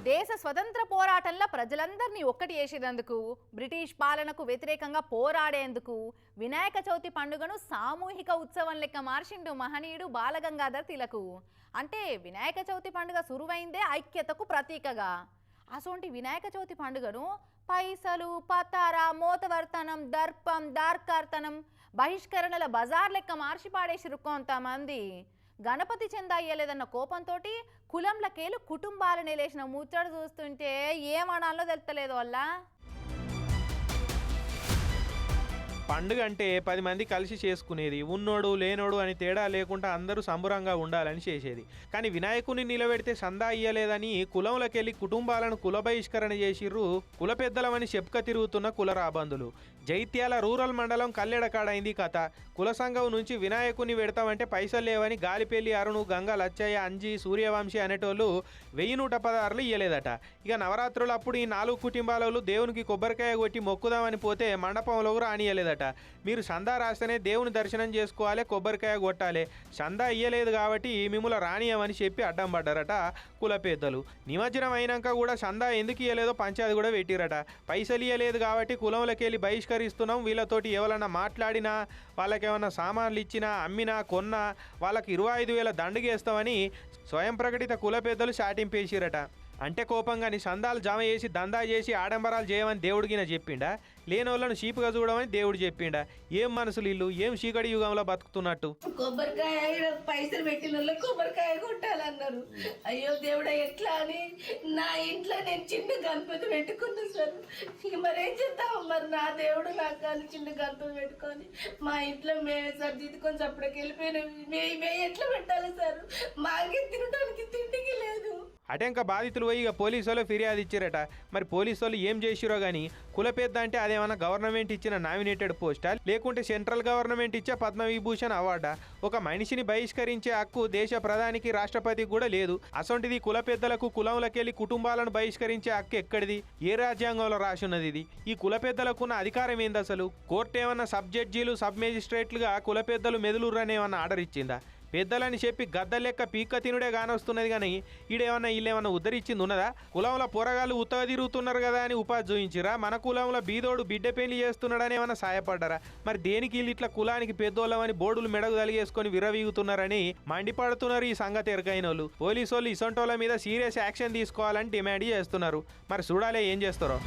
దేశ స్వతంత్ర పోరాటంలో ప్రజలందరినీ ఒక్కటి చేసేందుకు బ్రిటిష్ పాలనకు వ్యతిరేకంగా పోరాడేందుకు వినాయక చవితి పండుగను సామూహిక ఉత్సవం లెక్క మార్చిండు మహనీయుడు బాలగంగాధర్ తిలక్. అంటే వినాయక చవితి పండుగ సురువైందే ఐక్యతకు ప్రతీకగా. అసోంటి వినాయక చవితి పండుగను పైసలు, పతారా, మోతవర్తనం, దర్పం, దార్కార్తనం, బహిష్కరణల బజార్ లెక్క మార్చి పాడేసిరు కొంతమంది. గణపతి చందా అయ్యలేదన్న కోపంతో కులంలకేలు కుటుంబాలనే లేచిన ముచ్చట చూస్తుంటే ఏమనాలో తెలుస్తలేదు వల్ల. పండుగ అంటే 10 మంది కలిసి చేసుకునేది, ఉన్నోడు లేనోడు అని తేడా లేకుండా అందరూ సంబురంగా ఉండాలని చేసేది. కానీ వినాయకుని నిలబెడితే సందా ఇయ్యలేదని కులంలోకెళ్ళి కుటుంబాలను కుల బహిష్కరణ చేసిర్రు కుల పెద్దలమని చెప్పుక తిరుగుతున్న కుల రాబందులు. జైత్యాల రూరల్ మండలం కల్లెడకాడైంది కథ. కుల సంఘం నుంచి వినాయకుని పెడతామంటే పైసలు లేవని గాలిపల్లి అరుణు, గంగా లచ్చయ్య, అంజి, సూర్యవంశీ అనేటోళ్ళు 1116 ఇయ్యలేదట. ఇక నవరాత్రులు అప్పుడు ఈ 4 కుటుంబాలలో దేవునికి కొబ్బరికాయ కొట్టి మొక్కుదామని పోతే మండపంలో రానియలేదట. మీరు సందా రాస్తేనే దేవుని దర్శనం చేసుకోవాలి, కొబ్బరికాయ కొట్టాలి, సందా ఇయ్యలేదు కాబట్టి మిమ్మల్ని రానియమని చెప్పి అడ్డం పడ్డారట కుల పెద్దలు. నిమజ్జనం అయినాక కూడా సందా ఎందుకు ఇయ్యలేదో పంచాయతీ కూడా పెట్టిరట. పైసలు ఇయ్యలేదు కాబట్టి కులంలోకి వెళ్ళి బహిష్కరిస్తున్నాం, వీళ్ళతోటి ఎవరన్నా మాట్లాడినా, వాళ్ళకి ఏమన్నా సామాన్లు ఇచ్చినా, అమ్మినా, కొన్నా వాళ్ళకి 25,000 దండుగేస్తామని స్వయం ప్రకటిత కుల పెద్దలు చాటింపేసిరట. అంటే కోపంగాని సందాలు జమ చేసి దందా చేసి ఆడంబరాలు చేయమని దేవుడికిన చెప్పిండా, లేనోళ్ళను చీపుగా చూడమని దేవుడు చెప్పిండా? ఏం మనసులు ఇల్లు, ఏం చీకటి యుగంలో బతుకుతున్నట్టు. కొబ్బరికాయ పైసలు పెట్టిన వాళ్ళు కొబ్బరికాయ కొట్టాలన్నారు. అయ్యో దేవుడా ఎట్లా అని నా ఇంట్లో నేను చిన్న గణపతి పెట్టుకున్నా సార్. మరేం చేద్దాం, మరి నా దేవుడు నాకు కానీ చిన్న గణపతి పెట్టుకొని మా ఇంట్లో మేమే సార్ దిద్దుకొని అప్పటికి వెళ్ళిపోయినా మే ఎట్లా పెట్టాలి సార్? మాకే తినడానికి తిండికి లేదు. అటెంక బాధితులు పోయి ఇక పోలీసు వాళ్ళు ఫిర్యాదు ఇచ్చారట. మరి పోలీసు వాళ్ళు ఏం చేసిరో కానీ కుల పెద్ద అంటే అదేమన్నా గవర్నమెంట్ ఇచ్చిన నామినేటెడ్ పోస్టా, లేకుంటే సెంట్రల్ గవర్నమెంట్ ఇచ్చే పద్మవిభూషణ్ అవార్డా? ఒక మనిషిని బహిష్కరించే హక్కు దేశ ప్రధానికి, రాష్ట్రపతికి కూడా లేదు. అసొంటిది కుల పెద్దలకు కులంలోకెళ్ళి కుటుంబాలను బహిష్కరించే హక్కు ఎక్కడిది? ఏ రాజ్యాంగంలో రాసున్నది ఇది? ఈ కుల పెద్దలకున్న అధికారం ఏంది అసలు? కోర్టు ఏమన్నా సబ్ జడ్జీలు, సబ్ మేజిస్ట్రేట్లుగా కుల పెద్దలు మెదులురని ఏమన్నా ఆర్డర్ ఇచ్చిందా? పెద్దలని చెప్పి గద్ద లెక్క పీక్క తినుడే కానొస్తున్నది కానీ ఈడేమన్నా వీళ్ళేమన్నా ఉద్ధరించింది ఉన్నదా? కులంలో పొరగాళ్ళు ఉత్తగా తిరుగుతున్నారు కదా అని ఉపాధి చూయించిరా? మన కులంలో బీదోడు బిడ్డ పెళ్లి చేస్తున్నాడని ఏమన్నా సాయపడ్డారా? మరి దేనికి వీళ్ళు ఇట్లా కులానికి పెద్దోళ్ళమని బోర్డులు మెడకు తలిగేసుకొని విరవీగుతున్నారని మండిపడుతున్నారు ఈ సంగతి ఎరకైన వాళ్ళు. పోలీసు వాళ్ళు ఇసొంటోళ్ళ మీద సీరియస్ యాక్షన్ తీసుకోవాలని డిమాండ్ చేస్తున్నారు. మరి చూడాలే ఏం చేస్తారో.